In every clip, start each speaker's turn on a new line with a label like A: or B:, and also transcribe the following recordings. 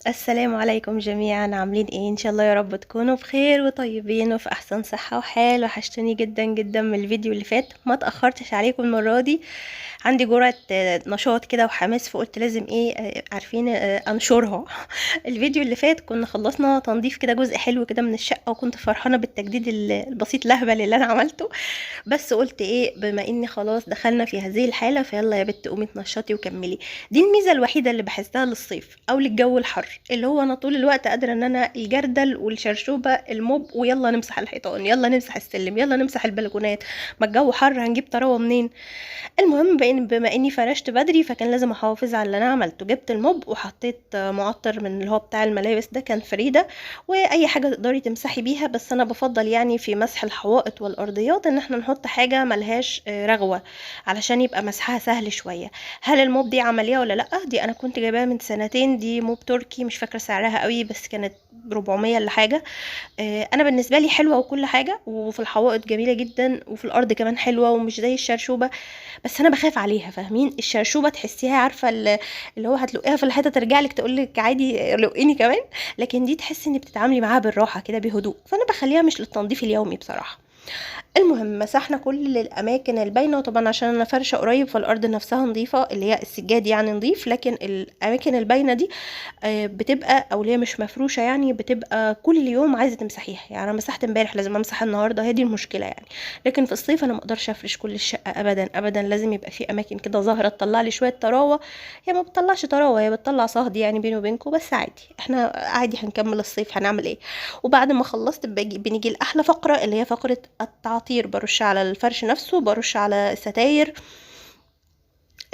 A: السلام عليكم جميعا، عاملين ايه؟ ان شاء الله يا رب تكونوا بخير وطيبين وفي احسن صحة وحال. وحشتوني جدا جدا من الفيديو اللي فات، ما تأخرتش عليكم المرة دي. عندي جرعة نشاط كده وحماس، فقلت لازم ايه عارفين انشرها. الفيديو اللي فات كنا خلصنا تنظيف كده جزء حلو كده من الشقة، وكنت فرحانة بالتجديد البسيط لهبل اللي انا عملته. بس قلت ايه، بما اني خلاص دخلنا في هذه الحالة فيلا يا بت قومي اتنشطي وكملي. دي الميزة الوحيدة اللي بحسها للصيف او للجو الحر، اللي هو انا طول الوقت قادرة ان انا الجردل والشرشوبة الموب، ويلا نمسح الحيطان، يلا نمسح السلم، يلا نمسح البلكونات. ما الجو حر هنجيب طراوة منين؟ المهم بما اني فرشت بدري فكان لازم احافظ على اللي انا عملته. جبت الموب وحطيت معطر من اللي هو بتاع الملابس ده، كان فريدة. واي حاجة تقدري تمسحي بيها، بس انا بفضل يعني في مسح الحوائط والارضيات ان احنا نحط حاجة ملهاش رغوة، علشان يبقى مسحها سهل شوية. هل الموب دي عملية ولا لا؟ دي انا كنت جايباها من سنتين، دي موب تركي مش فاكرة سعرها قوي، بس كانت 400 ولا حاجة. انا بالنسبه لي حلوه وكل حاجه، وفي الحوائط جميله جدا، وفي الارض كمان حلوه ومش زي الشرشوبه. بس انا بخاف عليها، فاهمين؟ الشرشوبه تحسيها عارفه اللي هو هتلقيها في الحيطه ترجع لك تقول لك عادي لقيني كمان. لكن دي تحسي ان بتتعاملي معاها بالراحه كده بهدوء، فانا بخليها مش للتنظيف اليومي بصراحه. المهم مسحنا كل الاماكن الباينه، وطبعا عشان انا فرشه قريب فالارض نفسها نظيفه، اللي هي السجاد يعني نظيف، لكن الاماكن الباينه دي بتبقى او اللي هي مش مفروشه يعني بتبقى كل يوم عايزه تمسحيها. يعني انا مسحت امبارح لازم امسح النهارده، هي دي المشكله يعني. لكن في الصيف انا ما اقدرش افرش كل الشقه ابدا ابدا، لازم يبقى في اماكن كده ظاهره تطلع لي شويه طراوه. هي ما بتطلعش طراوه، هي بتطلع صهد يعني بيني وبينكم، بس عادي احنا عادي هنكمل الصيف، هنعمل ايه؟ وبعد ما خلصت بنيجي لاحلى فقره، اللي هي فقره التعطير. برش على الفرش نفسه، برش على الستاير.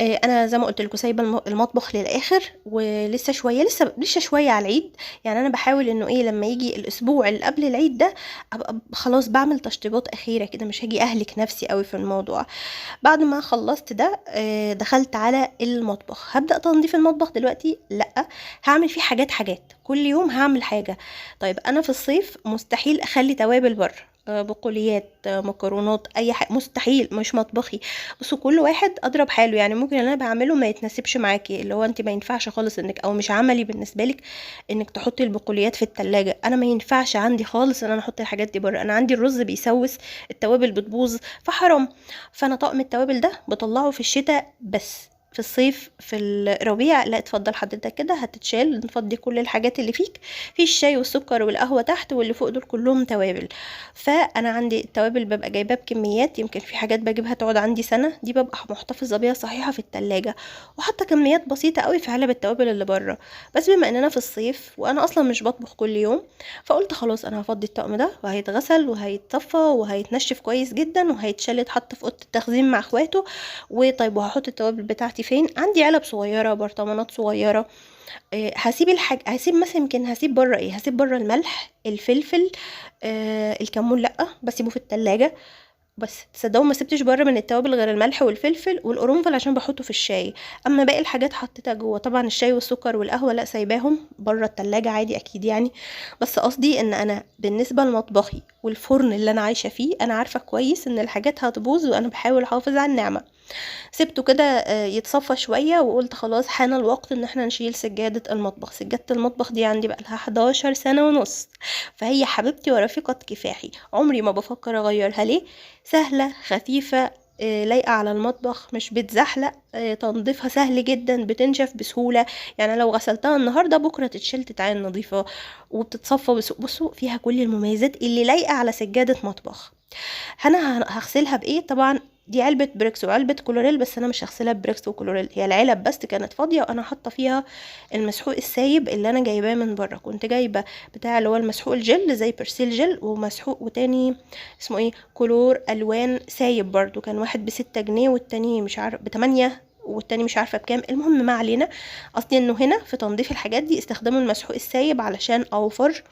A: انا زي ما قلت لكم سايبه المطبخ للاخر، ولسه شويه لسه شويه على العيد. يعني انا بحاول انه ايه لما يجي الاسبوع اللي قبل العيد ده ابقى خلاص بعمل تشطيبات اخيره كده، مش هاجي اهلك نفسي قوي في الموضوع. بعد ما خلصت ده دخلت على المطبخ. هبدأ تنظيف المطبخ دلوقتي؟ لا، هعمل فيه حاجات كل يوم هعمل حاجة. طيب انا في الصيف مستحيل اخلي توابل بره، بقوليات، مكرونات، اي حاجه مستحيل، مش مطبخي. بصوا كل واحد اضرب حاله، يعني ممكن اللي انا بعمله ما يتناسبش معاكي، اللي هو انت ما ينفعش خالص انك، او مش عملي بالنسبه لك انك تحطي البقوليات في التلاجة. انا ما ينفعش عندي خالص ان انا احط الحاجات دي بره، انا عندي الرز بيسوس، التوابل بتبوظ، فحرام. فانا طقم التوابل ده بطلعه في الشتاء بس. في الصيف في الربيع لا، اتفضل حضرتك كده هتتشال، نفضي كل الحاجات اللي فيك في الشاي والسكر والقهوه تحت، واللي فوق دول كلهم توابل. فانا عندي التوابل ببقى جايباه بكميات، يمكن في حاجات بجيبها تقعد عندي سنه، دي ببقى محتفظه بيها صحيحه في التلاجة، وحاطه كميات بسيطه قوي في علب التوابل اللي بره. بس بما اننا في الصيف وانا اصلا مش بطبخ كل يوم، فقلت خلاص انا هفضي الطقم ده وهيتغسل وهيتصفى وهيتنشف كويس جدا وهيتشال يتحط في اوضه التخزين مع اخواته. وطيب وهحط التوابل بتاعتي فين؟ عندي علب صغيره، برطمانات صغيره. هسيب هسيب مثلا، يمكن هسيب بره ايه، هسيب بره الملح، الفلفل، الكمون لا بسيبه في التلاجة. بس تصدقوا ما سبتش بره من التوابل غير الملح والفلفل والقرنفل عشان بحطه في الشاي. اما باقي الحاجات حطيتها جوه. طبعا الشاي والسكر والقهوه لا، سايباهم بره التلاجة عادي اكيد يعني. بس قصدي ان انا بالنسبه لمطبخي والفرن اللي انا عايشه فيه، انا عارفه كويس ان الحاجات هتبوظ، وانا بحاول احافظ على النعمه. سِبته كده يتصفى شوية، وقُلت خلاص حان الوقت إن إحنا نشيل سجادة المطبخ. سجادة المطبخ دي عندي بقى لها 11 سنة ونُص، فهي حبيبتي ورفيقة كفاحي، عمري ما بافكر أغيّرها. ليه؟ سهلة، خفيفة، لايقة على المطبخ، مش بتزحلق، تنضيفها سهل جدًا، بتنشف بسهولة. يعني لو غسلتها النهارده بكرة تتشال تتعان نضيفة، وبتتصفى بصوا فيها كل المميزات اللي لايقة على سجادة مطبخ. انا هغسلها بايه؟ طبعا دي علبة بريكس وعلبة كلوريل، بس انا مش هغسلها ببريكس وكلوريل، هي العلب بس كانت فاضية وانا حاطة فيها المسحوق السايب اللي انا جايباه من بره. كنت جايبة بتاع اللي هو المسحوق الجل زي برسيل جل، ومسحوق وتاني اسمه ايه، كلور الوان سايب برضو، كان واحد ب6 جنيه والتاني مش عارف ب8، والتاني مش عارفة بكام. المهم ما علينا، قصدي انه هنا في تنظيف الحاجات دي استخدموا المسحوق السايب علشان اوفر.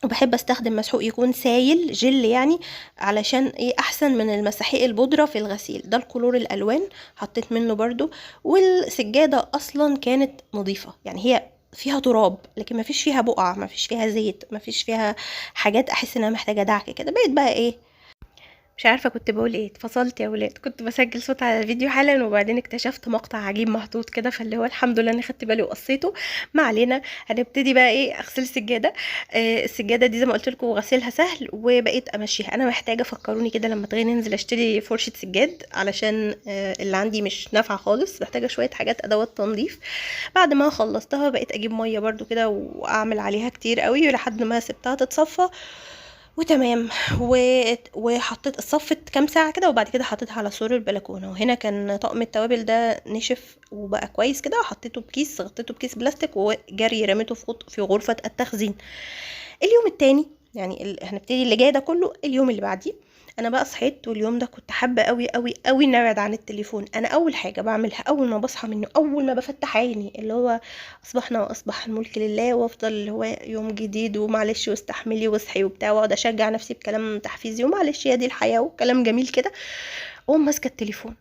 A: وبحب استخدم مسحوق يكون سايل جل يعني، علشان ايه احسن من المساحيق البودرة في الغسيل. ده الكلور الالوان حطيت منه برضو. والسجادة اصلا كانت نظيفة، يعني هي فيها تراب لكن ما فيش فيها بقع، ما فيش فيها زيت، ما فيش فيها حاجات احس انها محتاجة دعك كده. بقيت بقى ايه، مش عارفة كنت بقول ايه، اتفصلت يا ولاد. كنت بسجل صوت على الفيديو حالا وبعدين اكتشفت مقطع عجيب محطوط كده، فاللي هو الحمد لله اني خدت بالي وقصيته. ما علينا. هنبتدي بقى ايه، اغسل السجادة. السجادة دي زي ما قلت لكم غسيلها سهل وبقيت امشيها. انا محتاجة، فكروني كده لما تغير ننزل اشتري فرشة سجاد علشان اللي عندي مش نافعة خالص، محتاجة شوية حاجات ادوات تنظيف. بعد ما خلصتها بقيت اجيب مية برضو كده واعمل عليها كتير قوي لحد ما سبتها تتصفى وتمام. وحطيت صفت كام ساعة كده وبعد كده حطيتها على سور البلكونة. وهنا كان طقم التوابل ده نشف وبقى كويس كده، وحطيته بكيس، غطيته بكيس بلاستيك وجري رميته في غرفة التخزين. اليوم التاني يعني هنبتدي اللي جاي ده كله اليوم اللي بعديه. انا بقى صحيت واليوم ده كنت حابه قوي قوي قوي ان ابعد عن التليفون. انا اول حاجه بعملها اول ما بصحى منه، اول ما بفتح عيني، اللي هو اصبحنا واصبح الملك لله، وافضل اللي هو يوم جديد ومعلش واستحملي واصحي وبتاع، واقعد اشجع نفسي بكلام تحفيزي ومعلش هي دي الحياه وكلام جميل كده. اقوم ماسكه التليفون،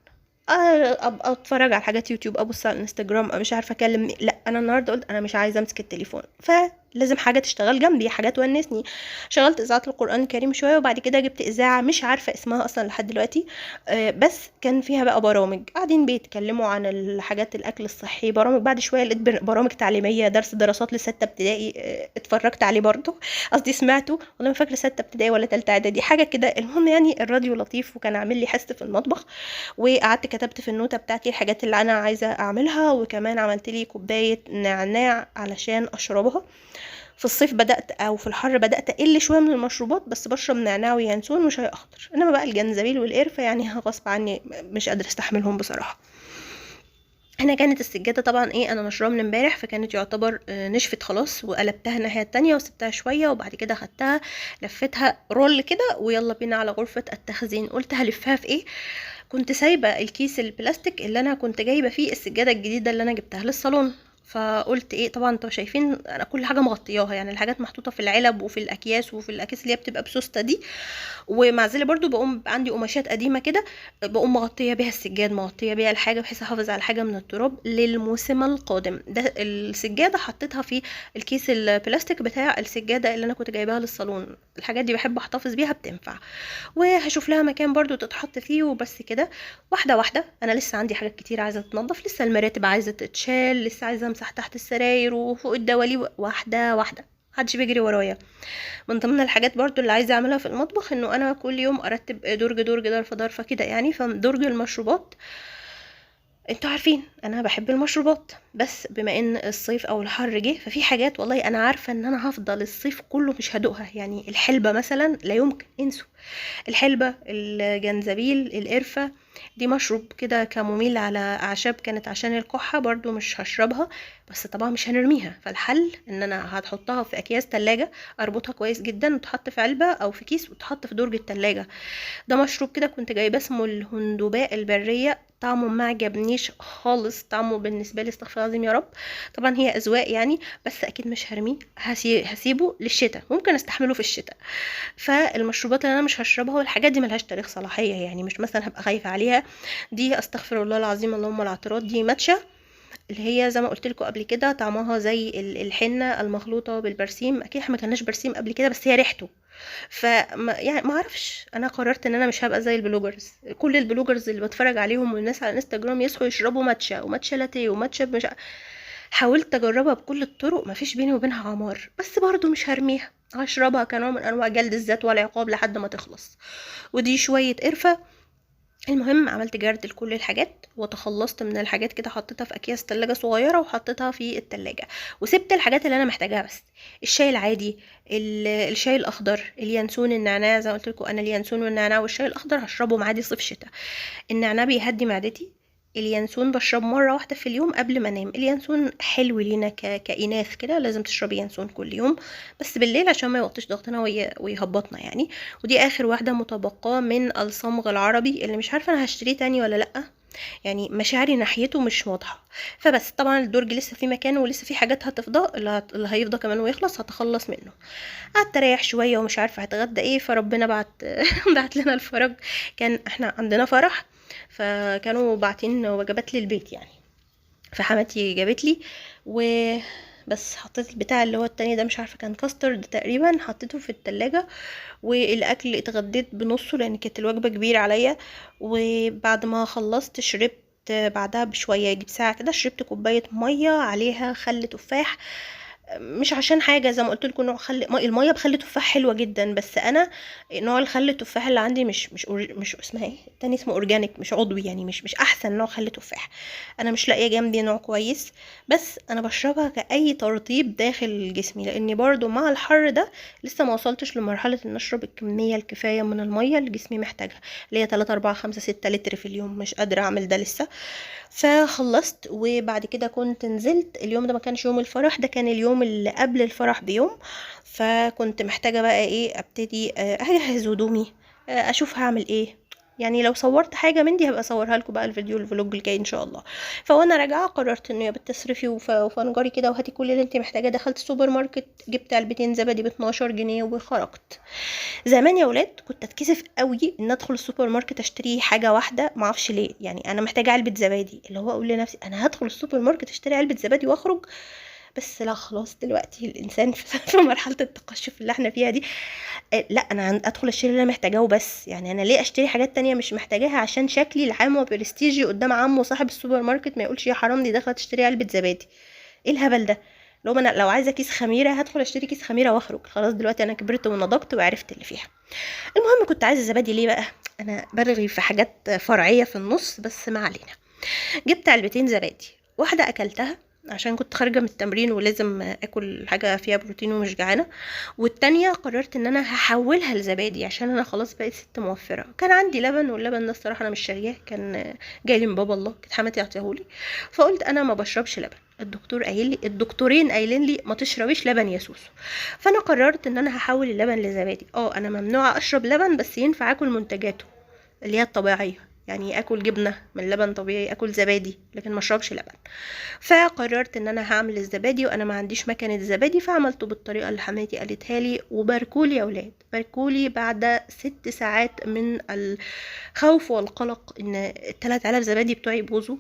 A: ابقى اتفرج على حاجات يوتيوب، ابص على الانستجرام، مش عارفه اكلم لا، انا النهارده قلت انا مش عايزه امسك التليفون، فلازم حاجه تشتغل جنبي، حاجه تونسني. شغلت اذاعه القران الكريم شويه وبعد كده جبت اذاعه مش عارفه اسمها اصلا لحد دلوقتي. بس كان فيها بقى برامج قاعدين بيتكلموا عن الحاجات الاكل الصحي، برامج. بعد شويه لقيت برامج تعليميه، دراسات لسته ابتدائي، اتفرجت عليه برضه، قصدي سمعته، والله ما فاكره سته ابتدائي ولا تالته اعدادي حاجه كده. المهم يعني الراديو لطيف وكان عامل لي حس في المطبخ. وقعدت كتبت في النوتة بتاعتي الحاجات اللي انا عايزة اعملها، وكمان عملت لي كوباية نعناع علشان اشربها. في الصيف بدأت او في الحر بدأت اقل شوية من المشروبات، بس بشرب نعناع وينسون وشاي اخضر. انما بقى الجنزبيل والقرفة يعني غصب عني مش قادرة استحملهم بصراحة. هنا كانت السجادة طبعا ايه، انا نشرها من امبارح، فكانت يعتبر نشفت خلاص، وقلبتها الناحية التانية وسبتها شوية وبعد كده خدتها لفتها رول كده ويلا بينا على غرفة التخزين. قلت هلفها في ايه، كنت سايبة الكيس البلاستيك اللي انا كنت جايبة فيه السجادة الجديدة اللي انا جبتها للصالون. فقلت ايه، طبعا انتوا شايفين انا كل حاجه مغطياها، يعني الحاجات محطوطه في العلب وفي الاكياس وفي الاكياس اللي هي بتبقى بسوسته دي. ومع ذلك برضو بقوم عندي قماشات قديمه كده، بقوم مغطيه بيها السجاد، مغطيه بيها الحاجه بحيث احافظ على حاجه من التراب للموسم القادم. ده السجاده حطيتها في الكيس البلاستيك بتاع السجاده اللي انا كنت جايباها للصالون. الحاجات دي بحب احتفظ بيها، بتنفع. وهشوف لها مكان برضو تتحط فيه وبس كده. واحده واحده، انا لسه عندي حاجات كتير عايزه تتنضف، لسه المراتب عايزه تتشال، لسه عايزه امسح تحت السراير وفوق الدواليب، واحده واحده، محدش بيجري ورايا. من ضمن الحاجات برضو اللي عايزه اعملها في المطبخ انه انا كل يوم ارتب درج ضرفه ضرفه كده يعني. فدرج المشروبات، انتوا عارفين انا بحب المشروبات، بس بما ان الصيف او الحر جه ففي حاجات والله انا عارفه ان انا هفضل الصيف كله مش هدوقها. يعني الحلبه مثلا لا يمكن، انسوا. الحلبة، الجنزبيل، القرفة، دي مشروب كده كمميل على أعشاب، كانت عشان الكحة برضو مش هشربها، بس طبعا مش هنرميها. فالحل ان انا هتحطها في اكياس تلاجة، اربطها كويس جدا وتحط في علبة او في كيس وتحط في درج التلاجة. ده مشروب كده كنت جايباه اسمه الهندباء البرية، طعمه ما عجبنيش خالص، طعمه بالنسبه لي استغفر الله العظيم يا رب. طبعا هي اذواق يعني، بس اكيد مش هرميه، هسيبه للشتاء، ممكن استحمله في الشتاء. فالمشروبات اللي انا مش هشربها والحاجات دي ملهاش تاريخ صلاحيه، يعني مش مثلا هبقى خايفه عليها. دي استغفر الله العظيم اللهم الاعتراض، دي ماتشا، اللي هي زي ما قلت لكم قبل كده طعمها زي الحنه المخلوطه بالبرسيم. اكيد احنا ما كناش برسيم قبل كده، بس هي ريحته. يعني ما اعرفش، انا قررت ان انا مش هبقى زي البلوجرز. كل البلوجرز اللي بتفرج عليهم والناس على الانستجرام يصحوا يشربوا ماتشا وماتشا لاتيه وماتشا مش حاولت اجربها بكل الطرق، مفيش بيني وبينها عمار، بس برضو مش هرميها، هشربها كنوع من انواع جلد الذات والعقاب لحد ما تخلص. ودي شويه قرفه. المهم عملت جرد لكل الحاجات وتخلصت من الحاجات كده، حطيتها في اكياس تلاجة صغيرة وحطيتها في التلاجة، وسبت الحاجات اللي انا محتاجاها بس. الشاي العادي، الشاي الاخضر، اليانسون، النعناع. زي ما قلت لكم انا اليانسون والنعناع والشاي الاخضر هشربهم عادي صيف شتاء. النعناع بيهدي معدتي، اليانسون بشرب مره واحده في اليوم قبل ما انام. اليانسون حلو لينا كإناث كده، لازم تشربي يانسون كل يوم، بس بالليل عشان ما يوطيش ضغطنا ويهبطنا يعني. ودي اخر واحده متبقاه من الصمغ العربي، اللي مش عارفه انا هشتريه تاني ولا لا، يعني مشاعري ناحيته مش واضحه. فبس طبعا الدرج لسه في مكانه ولسه في حاجات هتفضى، اللي هيفضى كمان ويخلص هتخلص منه. قعدت اريح شويه ومش عارفه هتغدى ايه، فربنا بعت بعت لنا الفرج. كان احنا عندنا فرح، فكانوا باعتين وجبات للبيت يعني، فحماتي جابت لي. بس حطيت البتاع اللي هو التاني ده، مش عارفه كان كاسترد تقريبا، حطيته في التلاجة. والاكل اتغديت بنصه لان كانت الوجبه كبيره عليا. وبعد ما خلصت شربت بعدها بشويه، يجي ساعه كده، شربت كوبايه ميه عليها خل تفاح. مش عشان حاجه، زي ما قلت لكم، نوع الميه بخل تفاح حلوه جدا، بس انا نوع الخل التفاح اللي عندي مش اسمها ايه التاني، اسمه اورجانيك مش عضوي، يعني مش احسن نوع خل تفاح. انا مش لاقيه جنبي نوع كويس، بس انا بشربها كاي ترطيب داخل جسمي، لاني برضو مع الحر ده لسه ما وصلتش لمرحله ان اشرب الكميه الكفايه من الميه اللي جسمي محتاجها، اللي هي 3 4 5 6 لتر في اليوم. مش قادره اعمل ده لسه. فخلصت، وبعد كده كنت نزلت. اليوم ده ما كانش يوم الفرح، ده كان اليوم اللي قبل الفرح بيوم. فكنت محتاجة بقى ايه، ابتدي اجهز هدومي، اشوف هعمل ايه. يعني لو صورت حاجة من دي هبقى اصورها لكم بقى الفلوج الجاي ان شاء الله. فوانا راجعة قررت انه يا بتصرفي وفنجري كده وهاتي كل اللي انت محتاجة. دخلت السوبر ماركت، جبت علبتين زبادي ب 12 جنيه وخرجت. زمان يا ولاد كنت اتكسف قوي ان ادخل السوبر ماركت اشتري حاجه واحده، ما اعرفش ليه. يعني انا محتاجه علبه زبادي، اللي هو اقول لنفسي انا هدخل السوبر ماركت اشتري علبه زبادي واخرج. بس لا، خلاص دلوقتي الانسان في مرحله التقشف اللي احنا فيها دي. لا، انا ادخل اشتري اللي انا محتاجاه وبس. يعني انا ليه اشتري حاجات تانية مش محتاجاها عشان شكلي العام وبرستيجي قدام عمه صاحب السوبر ماركت ما يقولش يا حرام دي داخله تشتري علبه زبادي؟ ايه الهبل ده؟ لو انا لو عايزه كيس خميره هدخل اشتري كيس خميره واخرج. خلاص دلوقتي انا كبرت ونضجت وعرفت اللي فيها. المهم كنت عايزه زبادي ليه بقى؟ انا برغي في حاجات فرعيه في النص، بس ما علينا. جبت علبتين زبادي، واحده اكلتها عشان كنت خارجه من التمرين ولازم اكل حاجه فيها بروتين ومش جعانه. والتانية قررت ان انا هحولها لزبادي عشان انا خلاص بقيت ست موفره. كان عندي لبن، واللبن ده الصراحه انا مش شارياه، كان جاي لي من بابا الله، كانت حماتي عطيهولي. فقلت انا ما بشربش لبن، الدكتورين قايلين لي ما تشربيش لبن يا سوسو. فانا قررت ان انا هحول اللبن لزبادي. انا ممنوعه اشرب لبن، بس ينفع اكل منتجاته اللي هي الطبيعيه. يعني اكل جبنه من لبن طبيعي، اكل زبادي، لكن ما اشربش لبن. فقررت ان انا هعمل الزبادي، وانا ما عنديش مكنه زبادي، فعملته بالطريقه اللي حماتي قالتها لي. وباركولي يا اولاد، باركولي بعد 6 ساعات من الخوف والقلق ان ال3 علب زبادي بتوعي يبوظوا.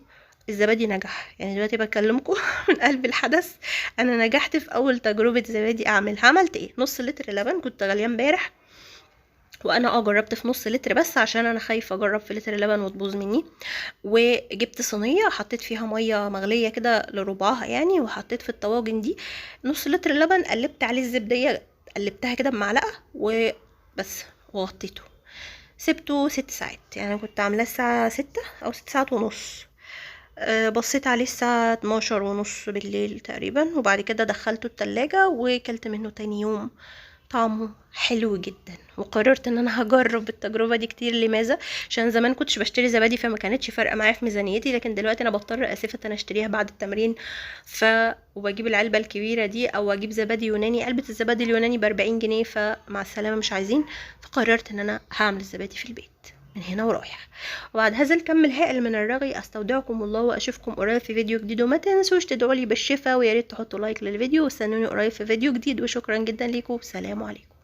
A: الزبادي نجح. يعني دلوقتي بكلمكم من قلب الحدث، انا نجحت في اول تجربه زبادي اعملها. عملت ايه؟ نص لتر لبن كنت غاليه امبارح، وانا جربت في نص لتر بس عشان انا خايفه اجرب في لتر لبن وتبوظ مني. وجبت صينيه حطيت فيها ميه مغليه كده لربعها يعني، وحطيت في الطواجن دي نص لتر لبن، قلبت عليه الزبديه، قلبتها كده بمعلقه وبس، وغطيته. سبته 6 ساعات. يعني كنت عاملاه الساعه 6 او 6 ساعات ونص. بصيت عليه الساعة 12 ونص بالليل تقريبا، وبعد كده دخلته التلاجة وكلت منه تاني يوم. طعمه حلو جدا، وقررت ان انا هجرب التجربة دي كتير. لماذا؟ عشان زمان كنتش بشتري زبادي فما كانتش فارقة معايا في ميزانيتي، لكن دلوقتي انا بضطر اسفة انا اشتريها بعد التمرين. وبجيب العلبة الكبيرة دي، او اجيب زبادي يوناني. علبة الزبادي اليوناني ب40 جنيه، فمع السلامة مش عايزين. فقررت ان انا هعمل الزبادي في البيت من هنا ورايح. وبعد هذا الكم الهائل من الرغي استودعكم الله، واشوفكم قريب في فيديو جديد. وما تنسوش تدعوا لي بالشفاء، ويا ريت تحطوا لايك للفيديو، واستنوني قريب في فيديو جديد. وشكرا جدا ليكم، سلام عليكم.